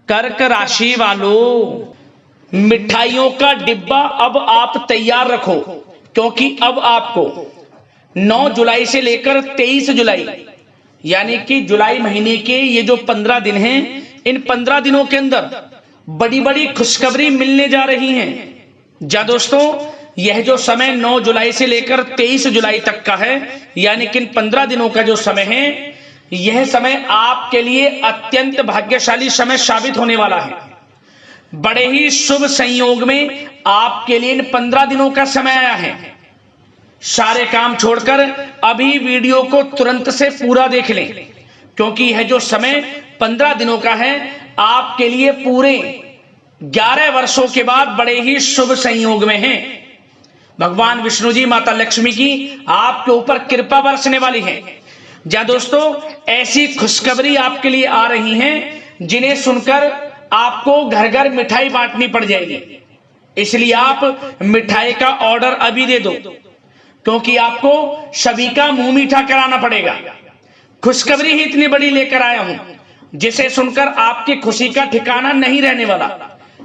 कर्क राशि वालों, मिठाइयों का डिब्बा अब आप तैयार रखो, क्योंकि अब आपको 9 जुलाई से लेकर 23 जुलाई यानी कि जुलाई महीने के ये जो 15 दिन हैं, इन 15 दिनों के अंदर बड़ी बड़ी खुशखबरी मिलने जा रही हैं। जा दोस्तों, यह जो समय 9 जुलाई से लेकर 23 जुलाई तक का है, यानी कि इन 15 दिनों का जो समय है, यह समय आपके लिए अत्यंत भाग्यशाली समय साबित होने वाला है। बड़े ही शुभ संयोग में आपके लिए इन 15 दिनों का समय आया है। सारे काम छोड़कर अभी वीडियो को तुरंत से पूरा देख लें, क्योंकि यह जो समय 15 दिनों का है, आपके लिए पूरे 11 वर्षों के बाद बड़े ही शुभ संयोग में है। भगवान विष्णु जी, माता लक्ष्मी की आपके ऊपर कृपा बरसने वाली है। जा दोस्तों, ऐसी खुशखबरी आपके लिए आ रही हैं जिन्हें सुनकर आपको घर घर मिठाई बांटनी पड़ जाएगी। इसलिए आप मिठाई का ऑर्डर अभी दे दो, क्योंकि आपको सभी का मुंह मीठा कराना पड़ेगा। खुशखबरी ही इतनी बड़ी लेकर आया हूं, जिसे सुनकर आपकी खुशी का ठिकाना नहीं रहने वाला।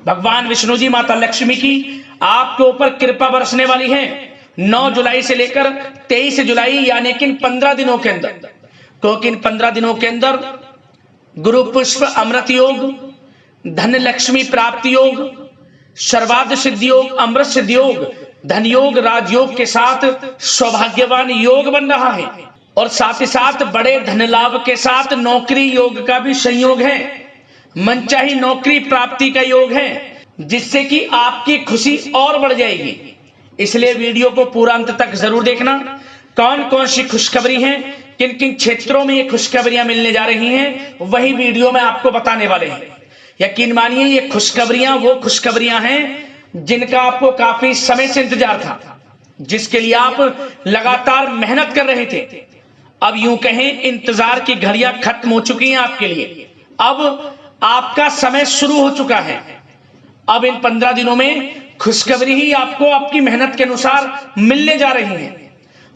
भगवान विष्णु जी, माता लक्ष्मी की आपके ऊपर कृपा बरसने वाली है 9 जुलाई से लेकर 23 जुलाई यानी कि 15 दिनों के अंदर। क्योंकि इन 15 दिनों के अंदर गुरु पुष्प अमृत योग, धन लक्ष्मी प्राप्ति योग, सर्वार्थ सिद्धि योग, अमृत सिद्धि योग, धन योग, राजयोग के साथ सौभाग्यवान योग बन रहा है। और साथ ही साथ बड़े धन लाभ के साथ नौकरी योग का भी संयोग है। मनचाही नौकरी प्राप्ति का योग है, जिससे कि आपकी खुशी और बढ़ जाएगी। इसलिए वीडियो को पूरा अंत तक जरूर देखना। कौन कौन सी खुशखबरी है, किन किन क्षेत्रों में ये खुशखबरियां मिलने जा रही हैं, वही वीडियो में आपको बताने वाले हैं। यकीन मानिए, ये खुशखबरियां वो खुशखबरियां हैं जिनका आपको काफी समय से इंतजार था, जिसके लिए आप लगातार मेहनत कर रहे थे। अब यूं कहें, इंतजार की घड़ियां खत्म हो चुकी हैं आपके लिए। अब आपका समय शुरू हो चुका है। अब इन 15 दिनों में खुशखबरी ही आपको आपकी मेहनत के अनुसार मिलने जा रही है।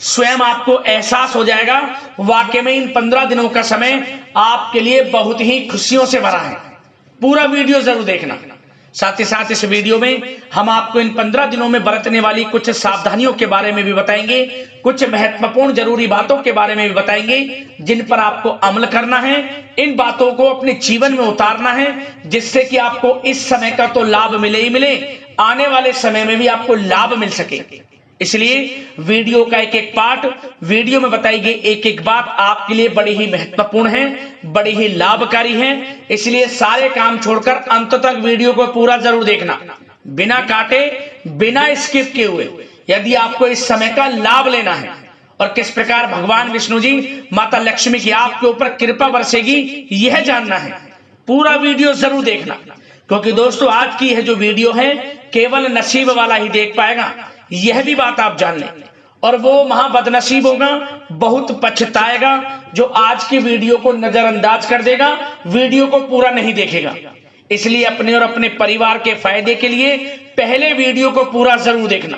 स्वयं आपको एहसास हो जाएगा, वाकई में इन 15 दिनों का समय आपके लिए बहुत ही खुशियों से भरा है। पूरा वीडियो जरूर देखना। साथ ही साथ इस वीडियो में हम आपको इन 15 दिनों में बरतने वाली कुछ सावधानियों के बारे में भी बताएंगे, कुछ महत्वपूर्ण जरूरी बातों के बारे में भी बताएंगे, जिन पर आपको अमल करना है। इन बातों को अपने जीवन में उतारना है, जिससे कि आपको इस समय का तो लाभ मिले ही मिले, आने वाले समय में भी आपको लाभ मिल सके। इसलिए वीडियो का एक एक पार्ट, वीडियो में बताई गई एक एक बात आपके लिए बड़ी ही महत्वपूर्ण है, बड़ी ही लाभकारी है। इसलिए सारे काम छोड़कर अंत तक वीडियो को पूरा जरूर देखना, बिना काटे, बिना स्किप किए हुए। यदि आपको इस समय का लाभ लेना है और किस प्रकार भगवान विष्णु जी, माता लक्ष्मी की आपके ऊपर कृपा बरसेगी, यह जानना है, पूरा वीडियो जरूर देखना। क्योंकि दोस्तों, आज की यह जो वीडियो है, केवल नसीब वाला ही देख पाएगा, यह भी बात आप जान लें। और वो महाबदनसीब होगा, बहुत पछताएगा, जो आज की वीडियो को नजरअंदाज कर देगा, वीडियो को पूरा नहीं देखेगा। इसलिए अपने और अपने परिवार के फायदे के लिए पहले वीडियो को पूरा जरूर देखना,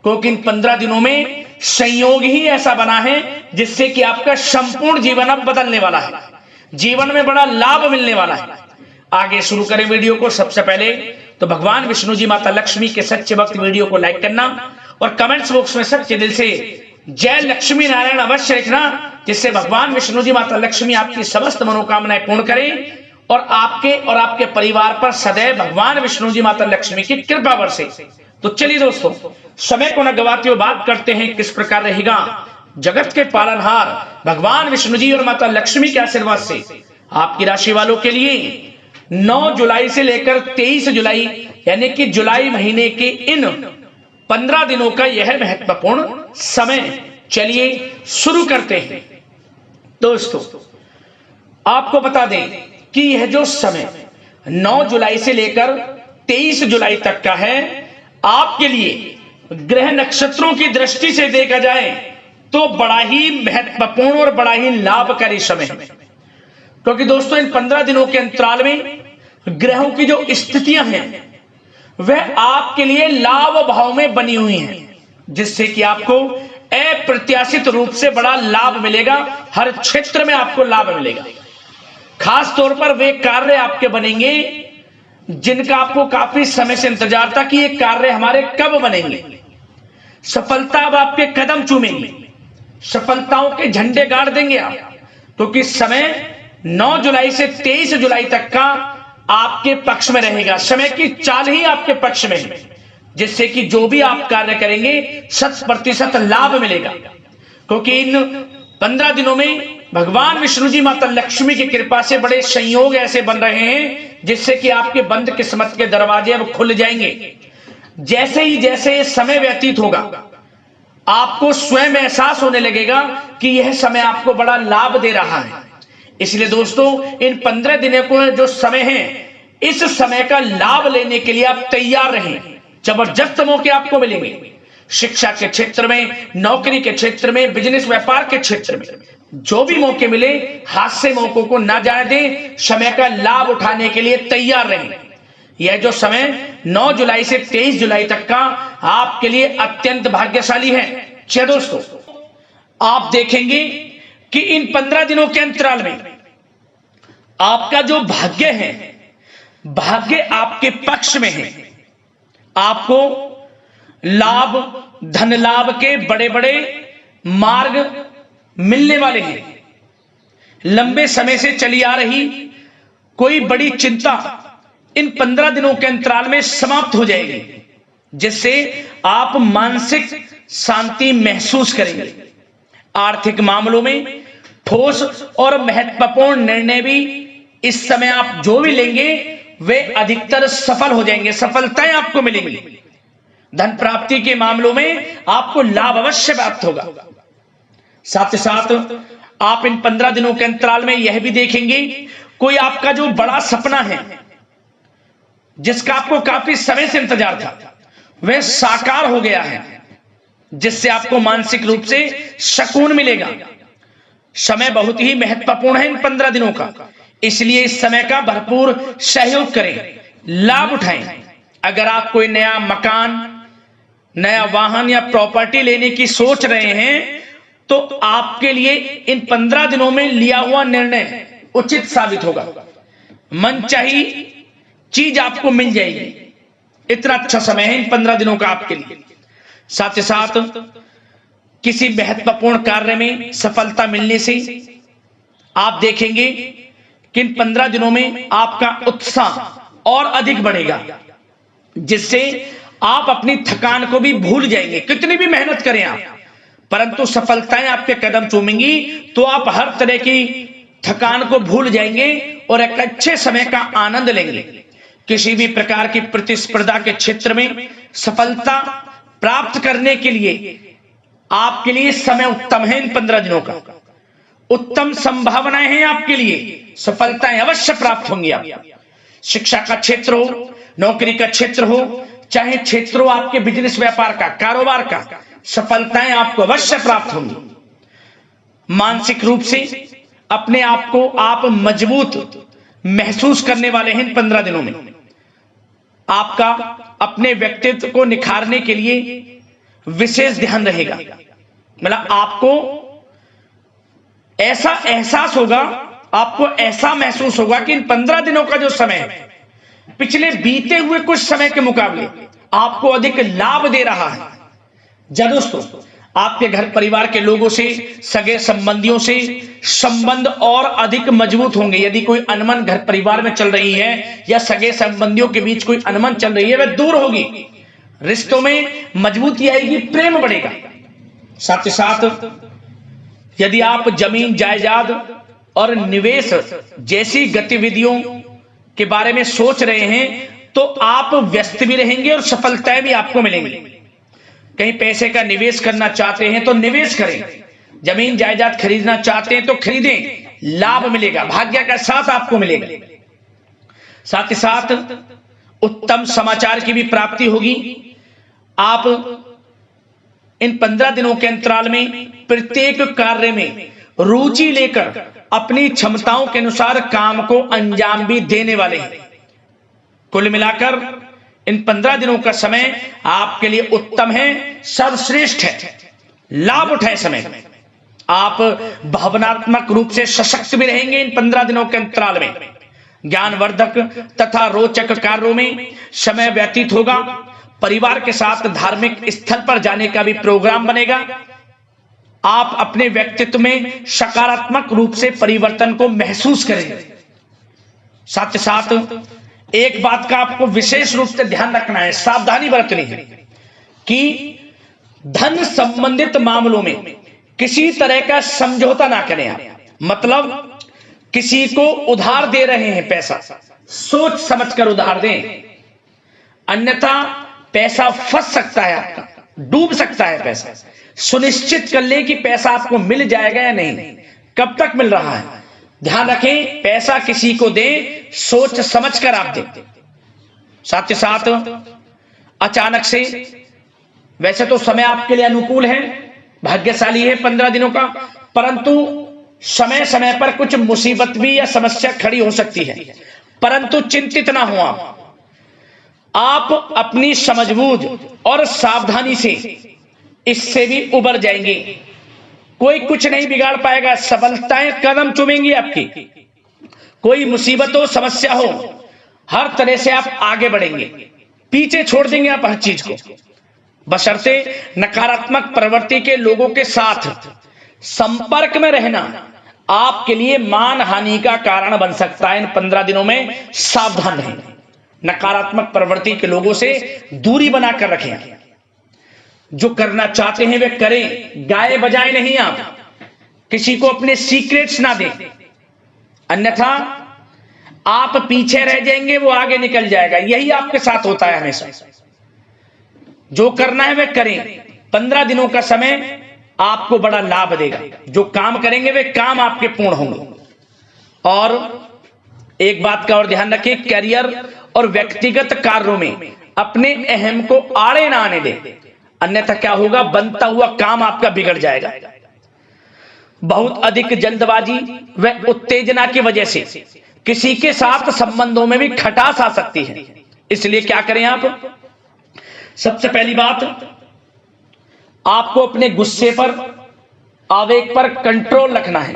क्योंकि इन 15 दिनों में संयोग ही ऐसा बना है जिससे कि आपका संपूर्ण जीवन अब बदलने वाला है, जीवन में बड़ा लाभ मिलने वाला है। आगे शुरू करें वीडियो को। सबसे पहले तो भगवान विष्णु जी, माता लक्ष्मी के सच्चे भक्त वीडियो को लाइक करना और कमेंट्स बॉक्स में सच्चे दिल से जय लक्ष्मी नारायण अवश्य लिखना, जिससे भगवान विष्णु जी, माता लक्ष्मी आपकी समस्त मनोकामनाएं पूर्ण करें और आपके परिवार पर सदैव भगवान विष्णु जी, माता लक्ष्मी की कृपा बरसे। तो चलिए दोस्तों, समय को न गवाते हुए बात करते हैं किस प्रकार रहेगा जगत के पालनहार भगवान विष्णु जी और माता लक्ष्मी के आशीर्वाद से आपकी राशि वालों के लिए 9 जुलाई से लेकर 23 जुलाई यानी कि जुलाई महीने के इन 15 दिनों का यह महत्वपूर्ण समय। चलिए शुरू करते हैं। दोस्तों, आपको बता दें कि यह जो समय 9 जुलाई से लेकर 23 जुलाई तक का है, आपके लिए ग्रह नक्षत्रों की दृष्टि से देखा जाए तो बड़ा ही महत्वपूर्ण और बड़ा ही लाभकारी समय है। क्योंकि दोस्तों, इन 15 दिनों के अंतराल में ग्रहों की जो स्थितियां हैं वह आपके लिए लाभ भाव में बनी हुई हैं, जिससे कि आपको अप्रत्याशित रूप से बड़ा लाभ मिलेगा। हर क्षेत्र में आपको लाभ मिलेगा। खास तौर पर वे कार्य आपके बनेंगे जिनका आपको काफी समय से इंतजार था कि ये कार्य हमारे कब बनेंगे। सफलता अब आपके कदम चूमेंगे, सफलताओं के झंडे गाड़ देंगे आप, क्योंकि समय 9 जुलाई से 23 जुलाई तक का आपके पक्ष में रहेगा। समय की चाल ही आपके पक्ष में है, जिससे कि जो भी आप कार्य करेंगे 100% लाभ मिलेगा। क्योंकि इन 15 दिनों में भगवान विष्णु जी माता लक्ष्मी की कृपा से बड़े संयोग ऐसे बन रहे हैं जिससे कि आपके बंद किस्मत के दरवाजे अब खुल जाएंगे। जैसे समय व्यतीत होगा आपको स्वयं एहसास होने लगेगा कि यह समय आपको बड़ा लाभ दे रहा है। इसलिए दोस्तों, इन 15 दिनों को जो समय है, इस समय का लाभ लेने के लिए आप तैयार रहें। जबरदस्त मौके आपको मिलेंगे। शिक्षा के क्षेत्र में, नौकरी के क्षेत्र में, बिजनेस व्यापार के क्षेत्र में जो भी मौके मिले, हाथ से मौकों को ना जाने दें। समय का लाभ उठाने के लिए तैयार रहें। यह जो समय 9 जुलाई से 23 जुलाई तक का आपके लिए अत्यंत भाग्यशाली है। चलिए दोस्तों, आप देखेंगे कि इन 15 दिनों के अंतराल में आपका जो भाग्य है, भाग्य आपके पक्ष में है। आपको लाभ, धन लाभ के बड़े बड़े मार्ग मिलने वाले हैं। लंबे समय से चली आ रही कोई बड़ी चिंता इन 15 दिनों के अंतराल में समाप्त हो जाएगी, जिससे आप मानसिक शांति महसूस करेंगे। आर्थिक मामलों में ठोस और महत्वपूर्ण निर्णय भी इस समय आप जो भी लेंगे वे अधिकतर सफल हो जाएंगे, सफलताएं आपको मिलेंगी। धन प्राप्ति के मामलों में आपको लाभ अवश्य प्राप्त होगा। साथ ही साथ आप इन 15 दिनों के अंतराल में यह भी देखेंगे, कोई आपका जो बड़ा सपना है जिसका आपको काफी समय से इंतजार था, वह साकार हो गया है, जिससे आपको मानसिक रूप से सुकून मिलेगा। समय बहुत ही महत्वपूर्ण है इन 15 दिनों का, इसलिए इस समय का भरपूर सहयोग करें, लाभ उठाएं। अगर आप कोई नया मकान, नया वाहन या प्रॉपर्टी लेने की सोच रहे हैं तो आपके लिए इन 15 दिनों में लिया हुआ निर्णय उचित साबित होगा। मनचाही चीज आपको मिल जाएगी। इतना अच्छा समय है इन 15 दिनों का आपके लिए। साथ ही साथ किसी महत्वपूर्ण कार्य में सफलता मिलने से आप देखेंगे कि इन 15 दिनों में आपका उत्साह और अधिक बढ़ेगा, जिससे आप अपनी थकान को भी भूल जाएंगे। कितनी भी मेहनत करें आप, परंतु सफलताएं आपके कदम चूमेंगी तो आप हर तरह की थकान को भूल जाएंगे और एक अच्छे समय का आनंद लेंगे। किसी भी प्रकार की प्रतिस्पर्धा के क्षेत्र में सफलता प्राप्त करने के लिए आपके लिए समय उत्तम है। इन 15 दिनों का उत्तम संभावनाएं हैं आपके लिए, सफलताएं अवश्य प्राप्त होंगी। आप शिक्षा का क्षेत्र हो, नौकरी का क्षेत्र हो, चाहे क्षेत्र हो आपके बिजनेस व्यापार का, कारोबार का, सफलताएं आपको अवश्य प्राप्त होंगी। मानसिक रूप से अपने आप को आप मजबूत महसूस करने वाले हैं इन 15 दिनों में। आपका अपने व्यक्तित्व को निखारने के लिए विशेष ध्यान रहेगा। मतलब आपको ऐसा एहसास होगा, आपको ऐसा महसूस होगा कि इन 15 दिनों का जो समय है पिछले बीते हुए कुछ समय के मुकाबले आपको अधिक लाभ दे रहा है। जब दोस्तों आपके घर परिवार के लोगों से, सगे संबंधियों से संबंध और अधिक मजबूत होंगे। यदि कोई अनबन घर परिवार में चल रही है या सगे संबंधियों के बीच कोई अनबन चल रही है, वह दूर होगी, रिश्तों में मजबूती आएगी, प्रेम बढ़ेगा। साथ ही साथ यदि आप जमीन जायदाद और निवेश जैसी गतिविधियों के बारे में सोच रहे हैं तो आप व्यस्त भी रहेंगे और सफलताएं भी आपको मिलेंगी। कहीं पैसे का निवेश करना चाहते हैं तो निवेश करें, जमीन जायदाद खरीदना चाहते हैं तो खरीदें, लाभ मिलेगा, भाग्य का साथ आपको मिलेगा। साथ ही साथ उत्तम समाचार की भी प्राप्ति होगी। आप इन 15 दिनों के अंतराल में प्रत्येक कार्य में रुचि लेकर अपनी क्षमताओं के अनुसार काम को अंजाम भी देने वाले हैं। कुल मिलाकर इन 15 दिनों का समय आपके लिए उत्तम है, सर्वश्रेष्ठ है। लाभ उठाए समय, आप भावनात्मक रूप से सशक्त भी रहेंगे इन 15 दिनों के अंतराल में। ज्ञानवर्धक तथा रोचक कार्यों में समय व्यतीत होगा। परिवार के साथ धार्मिक स्थल पर जाने का भी प्रोग्राम बनेगा। आप अपने व्यक्तित्व में सकारात्मक रूप से परिवर्तन को महसूस करेंगे। साथ ही साथ एक बात का आपको विशेष रूप से ध्यान रखना है, सावधानी बरतनी है कि धन संबंधित मामलों में किसी तरह का समझौता ना करें आप। मतलब किसी को उधार दे रहे हैं पैसा, सोच समझकर उधार दें, अन्यथा पैसा फंस सकता है, आपका डूब सकता है पैसा। सुनिश्चित कर लें कि पैसा आपको मिल जाएगा या नहीं, कब तक मिल रहा है। ध्यान रखें, पैसा किसी को दें सोच समझकर आप दें। साथ ही साथ अचानक से, वैसे तो समय आपके लिए अनुकूल है, भाग्यशाली है 15 दिनों का, परंतु समय समय पर कुछ मुसीबत भी या समस्या खड़ी हो सकती है। परंतु चिंतित ना हो आप अपनी समझबूझ और सावधानी से इससे भी उबर जाएंगे। कोई कुछ नहीं बिगाड़ पाएगा, सफलताएं कदम चूमेंगी आपकी। कोई मुसीबत हो, समस्या हो, हर तरह से आप आगे बढ़ेंगे, पीछे छोड़ देंगे आप हर चीज को। बशर्ते नकारात्मक प्रवृत्ति के लोगों के साथ संपर्क में रहना आपके लिए मान हानि का कारण बन सकता है। इन 15 दिनों में सावधान रहें, नकारात्मक प्रवृत्ति के लोगों से दूरी बनाकर रखें। जो करना चाहते हैं वे करें, गाए बजाए नहीं। आप किसी को अपने सीक्रेट्स ना दें, अन्यथा आप पीछे रह जाएंगे, वो आगे निकल जाएगा। यही आपके साथ होता है हमेशा। जो करना है वे करें। 15 दिनों का समय आपको बड़ा लाभ देगा। जो काम करेंगे वे काम आपके पूर्ण होंगे। और एक बात का और ध्यान रखें, करियर और व्यक्तिगत कार्यों में अपने अहम को आड़े ना आने दें, अन्यथा क्या होगा, बनता हुआ काम आपका बिगड़ जाएगा। बहुत अधिक जल्दबाजी व उत्तेजना की वजह से किसी के साथ संबंधों में भी खटास आ सकती है। इसलिए क्या करें आप, सबसे पहली बात, आपको अपने गुस्से पर, आवेग पर कंट्रोल रखना है।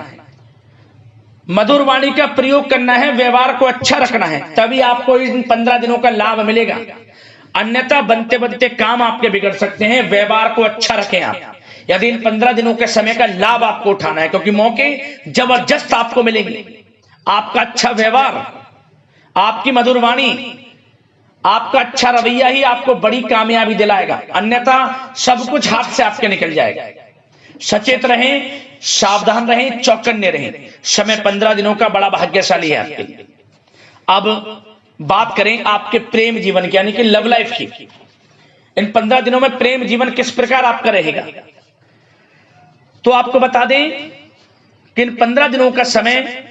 मधुर वाणी का प्रयोग करना है, व्यवहार को अच्छा रखना है, तभी आपको इन 15 दिनों का लाभ मिलेगा। अन्यथा बनते बनते काम आपके बिगड़ सकते हैं। व्यवहार को अच्छा रखें आप, यदि इन 15 दिनों के समय का लाभ आपको उठाना है, क्योंकि मौके जबरदस्त आपको मिलेंगे। आपका अच्छा व्यवहार, आपकी मधुर वाणी, आपका अच्छा रवैया ही आपको बड़ी कामयाबी दिलाएगा, अन्यथा सब कुछ हाथ से आपके निकल जाएगा। सचेत रहें, सावधान रहें, चौकन्ने रहें। समय 15 दिनों का बड़ा भाग्यशाली है आपके लिए। अब बात करें आपके प्रेम जीवन की, यानी कि लव लाइफ की। इन 15 दिनों में प्रेम जीवन किस प्रकार आपका रहेगा, तो आपको बता दें कि इन 15 दिनों का समय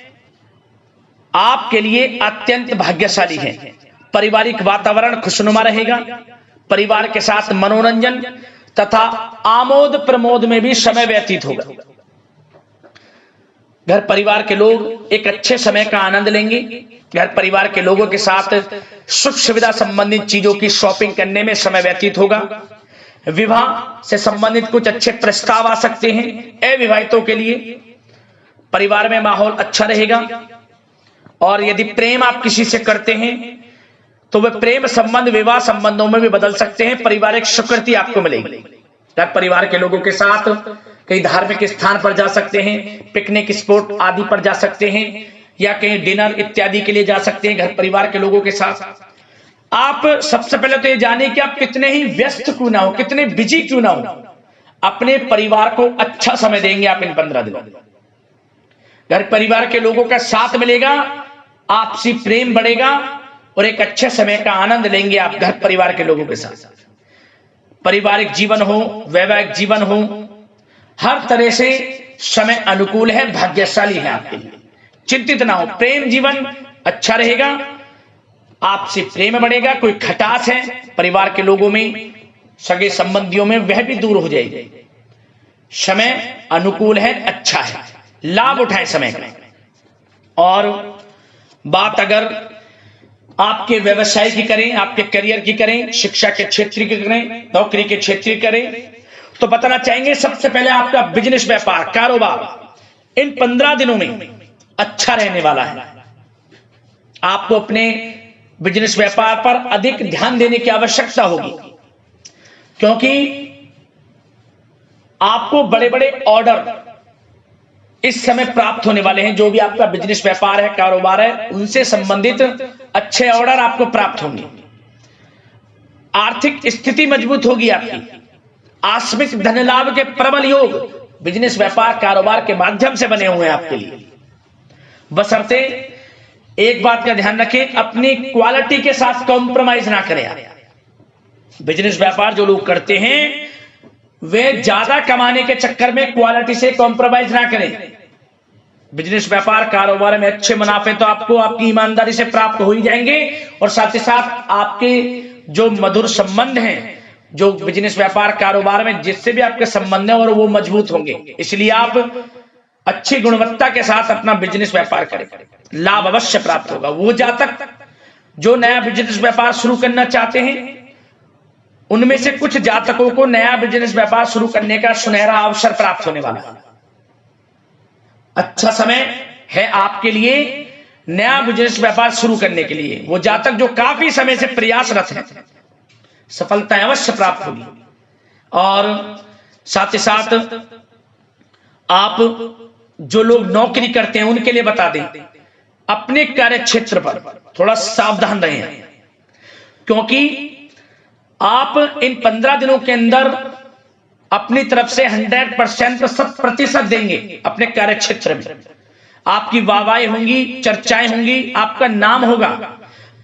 आपके लिए अत्यंत भाग्यशाली है। पारिवारिक वातावरण खुशनुमा रहेगा। परिवार के साथ मनोरंजन तथा आमोद प्रमोद में भी समय व्यतीत होगा। घर परिवार के लोग एक अच्छे समय का आनंद लेंगे। घर परिवार के लोगों के साथ सुख सुविधा संबंधित चीजों की शॉपिंग करने में समय व्यतीत होगा। विवाह से संबंधित कुछ अच्छे प्रस्ताव आ सकते हैं अविवाहितों के लिए। परिवार में माहौल अच्छा रहेगा। और यदि प्रेम आप किसी से करते हैं तो वह प्रेम संबंध विवाह संबंधों में भी बदल सकते हैं। पारिवारिक स्वीकृति आपको मिलेगी। घर परिवार के लोगों के साथ कहीं धार्मिक स्थान पर जा सकते हैं, पिकनिक स्पॉट आदि पर जा सकते हैं, या कहीं डिनर इत्यादि के लिए जा सकते हैं घर परिवार के लोगों के साथ। आप सबसे पहले तो ये जाने कि आप कितने ही व्यस्त क्यों ना हो, कितने बिजी क्यों ना हो, अपने परिवार को अच्छा समय देंगे आप इन 15 दिनों। घर परिवार के लोगों का साथ मिलेगा, आपसी प्रेम बढ़ेगा और एक अच्छे समय का आनंद लेंगे आप घर परिवार के लोगों के साथ। पारिवारिक जीवन हो, वैवाहिक जीवन हो, हर तरह से समय अनुकूल है, भाग्यशाली है आपके लिए। चिंतित ना हो, प्रेम जीवन अच्छा रहेगा, आपसे प्रेम बढ़ेगा। कोई खटास है परिवार के लोगों में, सगे संबंधियों में, वह भी दूर हो जाएगी। समय अनुकूल है, अच्छा है, लाभ उठाएं समय का। और बात अगर आपके व्यवसाय की करें, आपके करियर की करें, शिक्षा के क्षेत्र की करें, नौकरी के क्षेत्र की करें, तो बताना चाहेंगे सबसे पहले आपका बिजनेस, व्यापार, कारोबार इन 15 दिनों में अच्छा रहने वाला है। आपको अपने बिजनेस व्यापार पर अधिक ध्यान देने की आवश्यकता होगी, क्योंकि आपको बड़े बड़े ऑर्डर इस समय प्राप्त होने वाले हैं। जो भी आपका बिजनेस, व्यापार है, कारोबार है, उनसे संबंधित अच्छे ऑर्डर आपको प्राप्त होंगे। आर्थिक स्थिति मजबूत होगी आपकी। आकस्मिक धन लाभ के प्रबल योग बिजनेस, व्यापार, कारोबार के माध्यम से बने हुए हैं आपके लिए। बशर्ते एक बात का ध्यान रखें, अपनी क्वालिटी के साथ कॉम्प्रोमाइज ना करें। बिजनेस, व्यापार जो लोग करते हैं वे ज्यादा कमाने के चक्कर में क्वालिटी से कॉम्प्रोमाइज ना करें। बिजनेस, व्यापार, कारोबार में अच्छे मुनाफे तो आपको आपकी ईमानदारी से प्राप्त हो ही जाएंगे, और साथ ही साथ आपके जो मधुर संबंध हैं, जो बिजनेस, व्यापार, कारोबार में जिससे भी आपके संबंध हैं, और वो मजबूत होंगे। इसलिए आप अच्छी गुणवत्ता के साथ अपना बिजनेस, व्यापार करें, लाभ अवश्य प्राप्त होगा। वो जातक जो नया बिजनेस, व्यापार शुरू करना चाहते हैं, उनमें से कुछ जातकों को नया बिजनेस, व्यापार शुरू करने का सुनहरा अवसर प्राप्त होने वाला है। अच्छा समय है आपके लिए नया बिजनेस, व्यापार शुरू करने के लिए। वो जातक जो काफी समय से प्रयासरत हैं, सफलता अवश्य प्राप्त होगी। और साथ ही साथ आप जो लोग नौकरी करते हैं उनके लिए बता दें, अपने कार्य क्षेत्र पर थोड़ा सावधान रहें, क्योंकि आप इन 15 दिनों के अंदर अपनी तरफ से 100% 100% देंगे। अपने कार्य क्षेत्र में आपकी वाहवाही होंगी, चर्चाएं होंगी, आपका नाम होगा,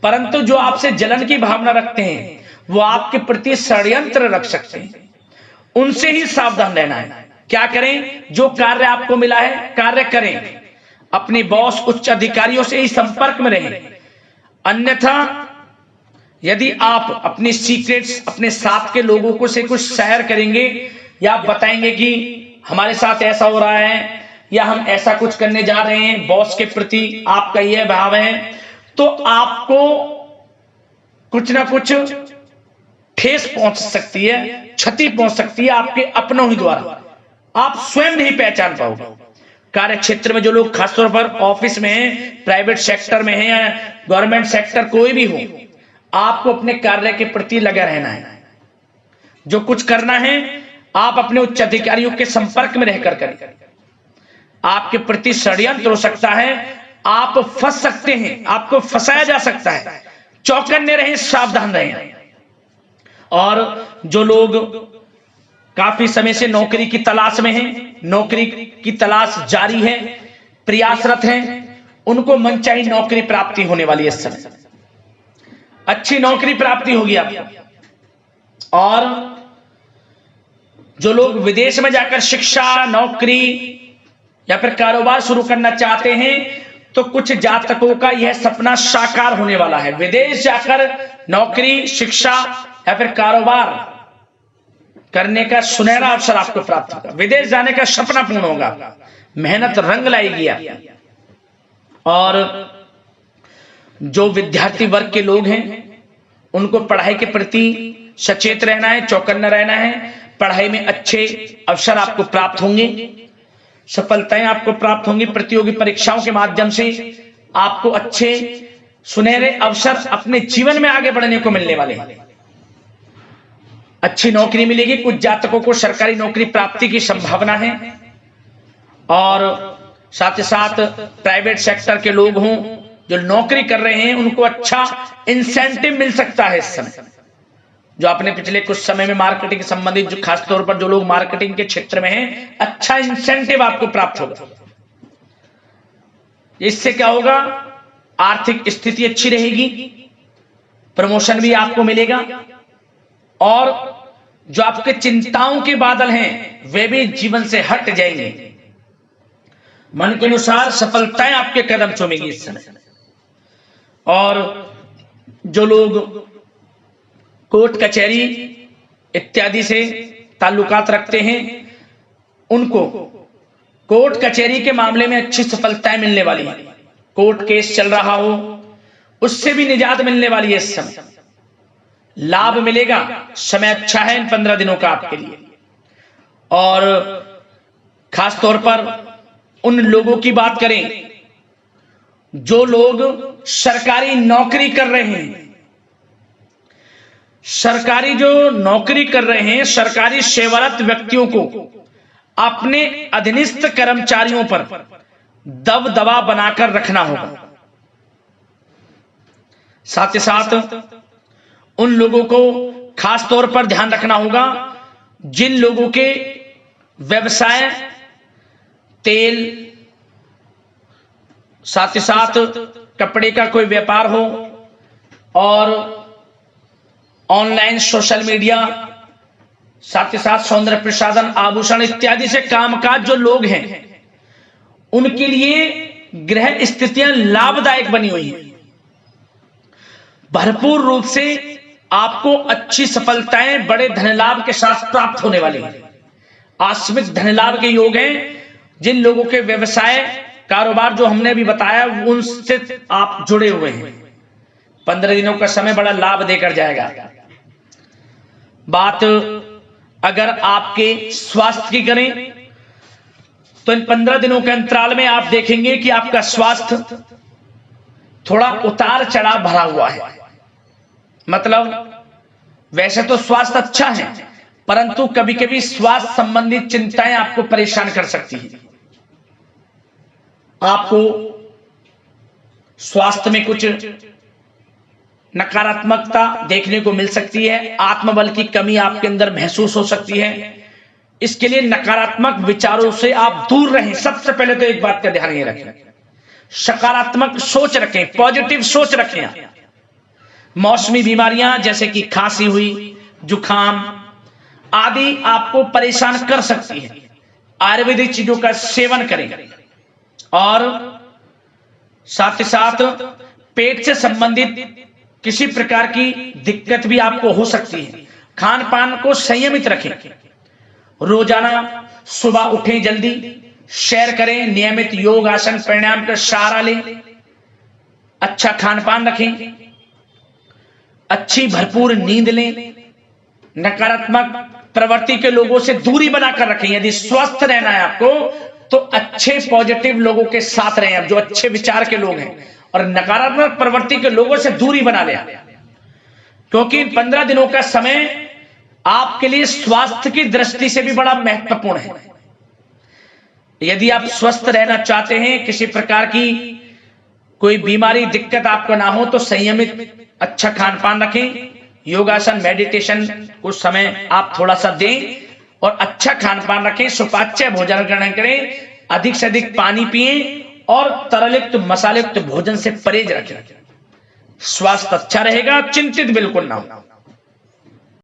परंतु जो आपसे जलन की भावना रखते हैं वो आपके प्रति षड्यंत्र रख सकते हैं। उनसे ही सावधान रहना है। क्या करें? जो कार्य आपको मिला है कार्य करें, अपने बॉस, उच्च अधिकारियों से ही संपर्क में रहें। अन्यथा यदि आप अपनी सीक्रेट्स अपने साथ के लोगों को से कुछ शेयर करेंगे या बताएंगे कि हमारे साथ ऐसा हो रहा है या हम ऐसा कुछ करने जा रहे हैं, बॉस के प्रति आपका यह भाव है, तो आपको कुछ ना कुछ ठेस पहुंच सकती है, क्षति पहुंच सकती है आपके अपनों ही द्वारा। आप स्वयं नहीं पहचान पाओगे। कार्य क्षेत्र में जो लोग खासतौर पर ऑफिस में हैं, प्राइवेट सेक्टर में हैं या गवर्नमेंट सेक्टर, कोई भी हो, आपको अपने कार्य के प्रति लगा रहना है। जो कुछ करना है आप अपने उच्च अधिकारियों के संपर्क में रहकर करें। आपके प्रति षड्यंत्र हो सकता है, आप फंस सकते हैं, आपको फंसाया जा सकता है। चौकन्ने रहें, सावधान रहें। और जो लोग काफी समय से नौकरी की तलाश में हैं, नौकरी की तलाश जारी है, प्रयासरत हैं, उनको मनचाही नौकरी प्राप्ति होने वाली है। इस समय अच्छी नौकरी प्राप्ति होगी आपको। और जो लोग विदेश में जाकर शिक्षा, नौकरी या फिर कारोबार शुरू करना चाहते हैं, तो कुछ जातकों का यह सपना साकार होने वाला है। विदेश जाकर नौकरी, शिक्षा या फिर कारोबार करने का सुनहरा अवसर आपको प्राप्त होगा। विदेश जाने का सपना पूर्ण होगा, मेहनत रंग लाएगी आपकी। और जो विद्यार्थी वर्ग के लोग हैं उनको पढ़ाई के प्रति सचेत रहना है, चौकन्ना रहना है। पढ़ाई में अच्छे अवसर आपको प्राप्त होंगे, सफलताएं आपको प्राप्त होंगी। प्रतियोगी परीक्षाओं के माध्यम से आपको अच्छे सुनहरे अवसर अपने जीवन में आगे बढ़ने को मिलने वाले हैं। अच्छी नौकरी मिलेगी। कुछ जातकों को सरकारी नौकरी प्राप्ति की संभावना है। और साथ ही साथ प्राइवेट सेक्टर के लोग हों जो नौकरी कर रहे हैं, उनको अच्छा इंसेंटिव मिल सकता है इस समय। जो आपने पिछले कुछ समय में मार्केटिंग संबंधित, जो खासतौर पर जो लोग मार्केटिंग के क्षेत्र में हैं, अच्छा इंसेंटिव आपको प्राप्त होगा। इससे क्या होगा? आर्थिक स्थिति अच्छी रहेगी, प्रमोशन भी आपको मिलेगा, और जो आपके चिंताओं के बादल हैं वे भी जीवन से हट जाएंगे। मन के अनुसार सफलताएं आपके कदम चूमेगी इस समय। और जो लोग कोर्ट कचहरी इत्यादि से ताल्लुकात रखते हैं, उनको कोर्ट कचहरी के मामले में अच्छी सफलताएं मिलने वाली है। कोर्ट केस चल रहा हो उससे भी निजात मिलने वाली है। इस समय लाभ मिलेगा। समय अच्छा है इन 15 दिनों का आपके लिए। और खास तौर पर उन लोगों की बात करें जो लोग सरकारी नौकरी कर रहे हैं। सरकारी जो नौकरी कर रहे हैं, सरकारी सेवारत व्यक्तियों को अपने अधीनस्थ कर्मचारियों पर दबदबा बनाकर रखना होगा। साथ ही साथ उन लोगों को खास तौर पर ध्यान रखना होगा जिन लोगों के व्यवसाय तेल, साथ ही साथ कपड़े का कोई व्यापार हो और ऑनलाइन सोशल मीडिया, साथ ही साथ सौंदर्य प्रसाधन, आभूषण इत्यादि से कामकाज जो लोग हैं, उनके लिए ग्रह स्थितियां लाभदायक बनी हुई हैं। भरपूर रूप से आपको अच्छी सफलताएं बड़े धन लाभ के साथ प्राप्त होने वाली हैं। आकस्मिक धन लाभ के योग हैं। जिन लोगों के व्यवसाय कारोबार जो हमने अभी बताया उनसे आप जुड़े हुए हैं, 15 दिनों का समय बड़ा लाभ देकर जाएगा। बात अगर आपके स्वास्थ्य की करें तो इन 15 दिनों के अंतराल में आप देखेंगे कि आपका स्वास्थ्य थोड़ा उतार चढ़ाव भरा हुआ है। मतलब वैसे तो स्वास्थ्य अच्छा है, परंतु कभी कभी स्वास्थ्य संबंधित चिंताएं आपको परेशान कर सकती हैं। आपको स्वास्थ्य में कुछ नकारात्मकता देखने को मिल सकती है, आत्मबल की कमी आपके अंदर महसूस हो सकती है। इसके लिए नकारात्मक विचारों से आप दूर रहें। सबसे पहले तो एक बात का ध्यान ये रखें, सकारात्मक सोच रखें, पॉजिटिव सोच रखें। मौसमी बीमारियां जैसे कि खांसी हुई, जुखाम आदि आपको परेशान कर सकती है। आयुर्वेदिक चीजों का सेवन करें और साथ ही साथ पेट से संबंधित किसी प्रकार की दिक्कत भी आपको हो सकती है। खान पान को संयमित रखें। रोजाना सुबह उठें, जल्दी सैर करें, नियमित योग आसन प्राणायाम का सहारा लें, अच्छा खान पान रखें, अच्छी भरपूर नींद लें, नकारात्मक प्रवृत्ति के लोगों से दूरी बनाकर रखें। यदि स्वस्थ रहना है आपको तो अच्छे पॉजिटिव लोगों के साथ रहें, अब जो अच्छे विचार के लोग हैं, और नकारात्मक प्रवृत्ति के लोगों से दूरी बना लें, क्योंकि 15 दिनों का समय आपके लिए स्वास्थ्य की दृष्टि से भी बड़ा महत्वपूर्ण है। यदि आप स्वस्थ रहना चाहते हैं, किसी प्रकार की कोई बीमारी दिक्कत आपको ना हो, तो संयमित अच्छा खान पान रखें, योगासन मेडिटेशन कुछ समय आप थोड़ा सा दें और अच्छा खान पान रखें, सुपाच्य भोजन ग्रहण करें, अधिक से अधिक पानी पिएं और तरलयुक्त मसालेयुक्त भोजन से परहेज रखें। स्वास्थ्य अच्छा रहेगा, चिंतित बिल्कुल ना हो।